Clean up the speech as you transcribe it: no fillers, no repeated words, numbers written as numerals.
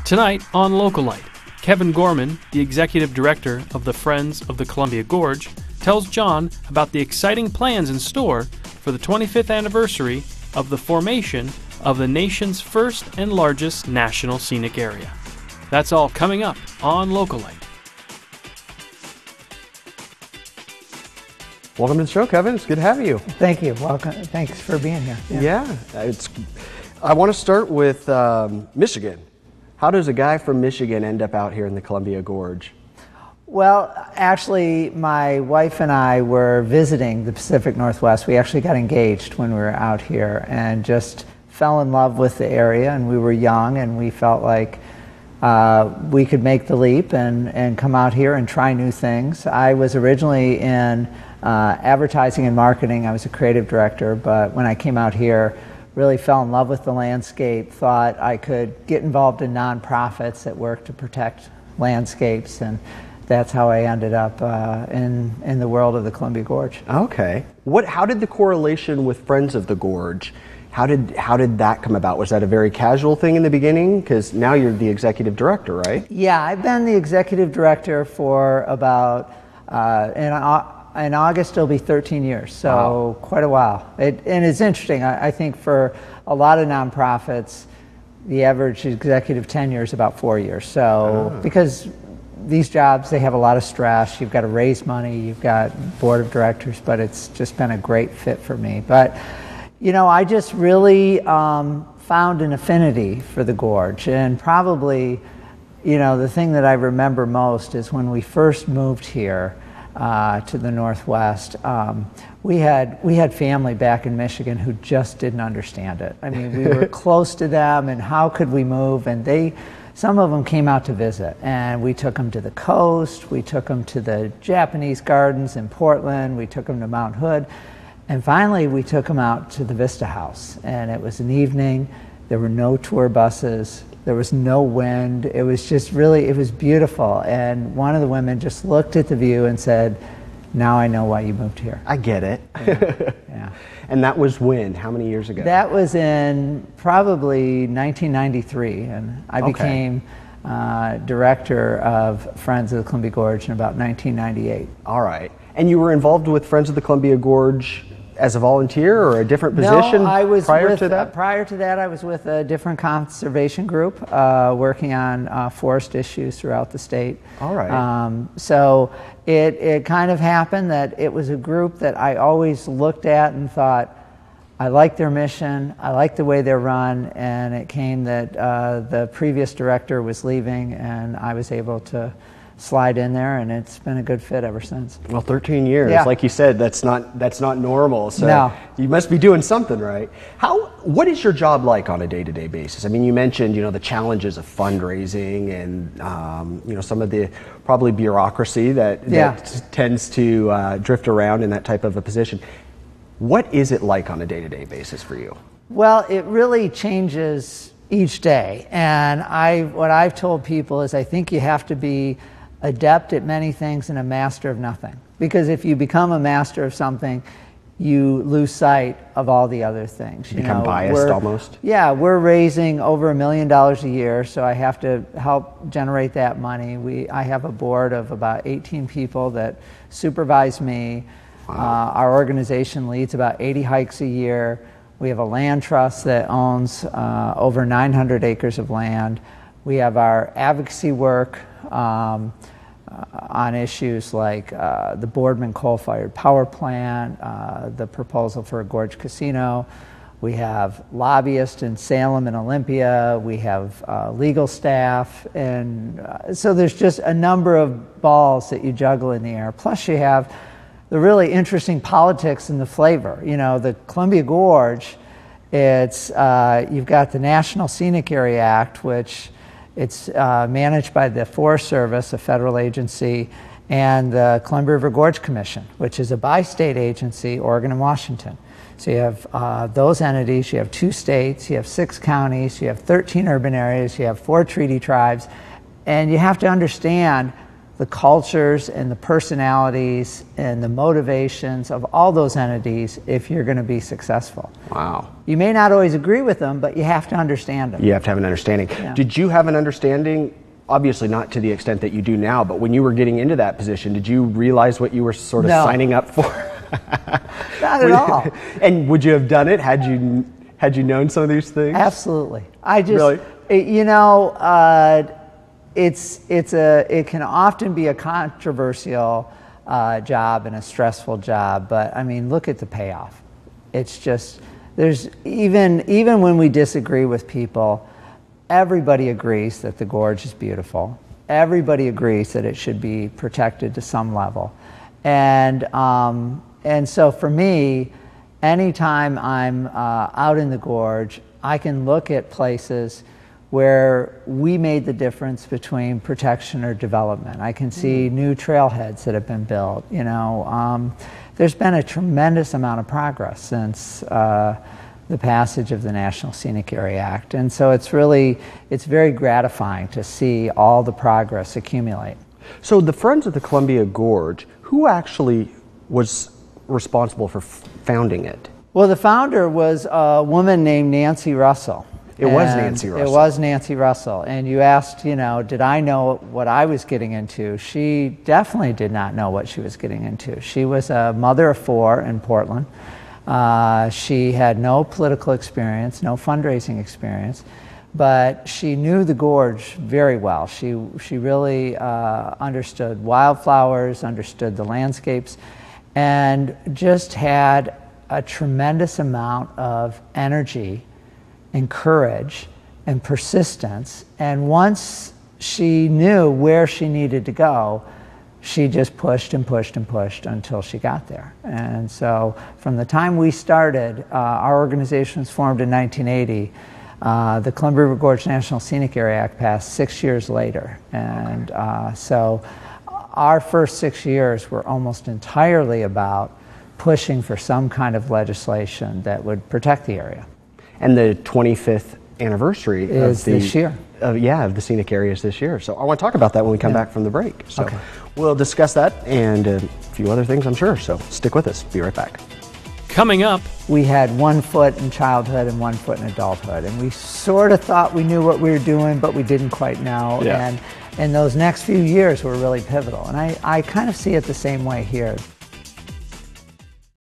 Tonight on Localite, Kevin Gorman, the executive director of the Friends of the Columbia Gorge, tells John about the exciting plans in store for the 25th anniversary of the formation of the nation's first and largest National Scenic Area. That's all coming up on Localite. Welcome to the show, Kevin. It's good to have you. Thank you. Welcome. Thanks for being here. I want to start with Michigan. How does a guy from Michigan end up out here in the Columbia Gorge? Well, actually, my wife and I were visiting the Pacific Northwest. We actually got engaged when we were out here and just fell in love with the area. And we were young, and we felt like we could make the leap and come out here and try new things. I was originally in advertising and marketing. I was a creative director, but when I came out here, really fell in love with the landscape, thought I could get involved in nonprofits that work to protect landscapes, and that's how I ended up in the world of the Columbia Gorge. Okay. How did the correlation with Friends of the Gorge, how did that come about? Was that a very casual thing in the beginning? Because now you're the executive director, right? Yeah, I've been the executive director for about, in August it'll be 13 years, so wow. Quite a while. And it's interesting, I think for a lot of nonprofits, the average executive tenure is about 4 years. So because these jobs, they have a lot of stress, you've got to raise money, you've got board of directors, but it's just been a great fit for me. But, you know, I just really found an affinity for the Gorge, and probably, you know, the thing that I remember most is when we first moved here to the Northwest, we had family back in Michigan who just didn't understand it. I mean, we were close to them, and how could we move? And some of them came out to visit, and we took them to the coast, we took them to the Japanese gardens in Portland, we took them to Mount Hood, and finally we took them out to the Vista House. And it was an evening, there were no tour buses, there was no wind. It was just really, it was beautiful. And one of the women just looked at the view and said, "Now I know why you moved here." I get it. Yeah. And that was when? How many years ago? That was in probably 1993. And I became director of Friends of the Columbia Gorge in about 1998. All right. And you were involved with Friends of the Columbia Gorge as a volunteer or a different position? No, I was prior to that? Prior to that, I was with a different conservation group working on forest issues throughout the state. All right. So it kind of happened that it was a group that I always looked at and thought, I like their mission, I like the way they're run, and it came that the previous director was leaving, and I was able to slide in there, and it's been a good fit ever since. Well, 13 years, yeah. Like you said, that's not normal. So no. You must be doing something right. What is your job like on a day-to-day basis? I mean, you mentioned, the challenges of fundraising and some of the probably bureaucracy that tends to drift around in that type of a position. What is it like on a day-to-day basis for you? Well, it really changes each day, and what I've told people is I think you have to be adept at many things and a master of nothing. Because if you become a master of something, you lose sight of all the other things. You become biased almost? Yeah, we're raising over $1 million a year, so I have to help generate that money. I have a board of about 18 people that supervise me. Wow. Our organization leads about 80 hikes a year. We have a land trust that owns over 900 acres of land. We have our advocacy work on issues like the Boardman coal-fired power plant, the proposal for a Gorge Casino. We have lobbyists in Salem and Olympia. We have legal staff. And so there's just a number of balls that you juggle in the air. Plus you have the really interesting politics and the flavor. The Columbia Gorge, you've got the National Scenic Area Act, which it's managed by the Forest Service, a federal agency, and the Columbia River Gorge Commission, which is a bi-state agency, Oregon and Washington. So you have those entities, you have 2 states, you have 6 counties, you have 13 urban areas, you have 4 treaty tribes, and you have to understand the cultures and the personalities and the motivations of all those entities if you're going to be successful. Wow. You may not always agree with them, but you have to understand them. You have to have an understanding. Yeah. Did you have an understanding, obviously not to the extent that you do now, but when you were getting into that position, did you realize what you were sort of signing up for? Not at all. And would you have done it had you known some of these things? Absolutely. I just, really? It can often be a controversial job and a stressful job, but I mean, look at the payoff. It's just, there's even when we disagree with people, everybody agrees that the gorge is beautiful. Everybody agrees that it should be protected to some level. And so for me, anytime I'm out in the gorge, I can look at places where we made the difference between protection or development. I can see new trailheads that have been built. There's been a tremendous amount of progress since the passage of the National Scenic Area Act. And so it's very gratifying to see all the progress accumulate. So the Friends of the Columbia Gorge, who actually was responsible for founding it? Well, the founder was a woman named Nancy Russell. It was Nancy Russell. It was Nancy Russell. And you asked, did I know what I was getting into? She definitely did not know what she was getting into. She was a mother of 4 in Portland. She had no political experience, no fundraising experience, but she knew the gorge very well. She really understood wildflowers, understood the landscapes, and just had a tremendous amount of energy and courage and persistence. And once she knew where she needed to go, she just pushed and pushed and pushed until she got there. And so from the time we started, our organization was formed in 1980. The Columbia Gorge National Scenic Area Act passed 6 years later. And so our first 6 years were almost entirely about pushing for some kind of legislation that would protect the area. And the 25th anniversary is this year. Of the scenic areas this year. So I want to talk about that when we come back from the break. So okay. We'll discuss that and a few other things, I'm sure. So stick with us. Be right back. Coming up, we had 1 foot in childhood and 1 foot in adulthood, and we sort of thought we knew what we were doing, but we didn't quite know. Yeah. And those next few years were really pivotal. And I kind of see it the same way here.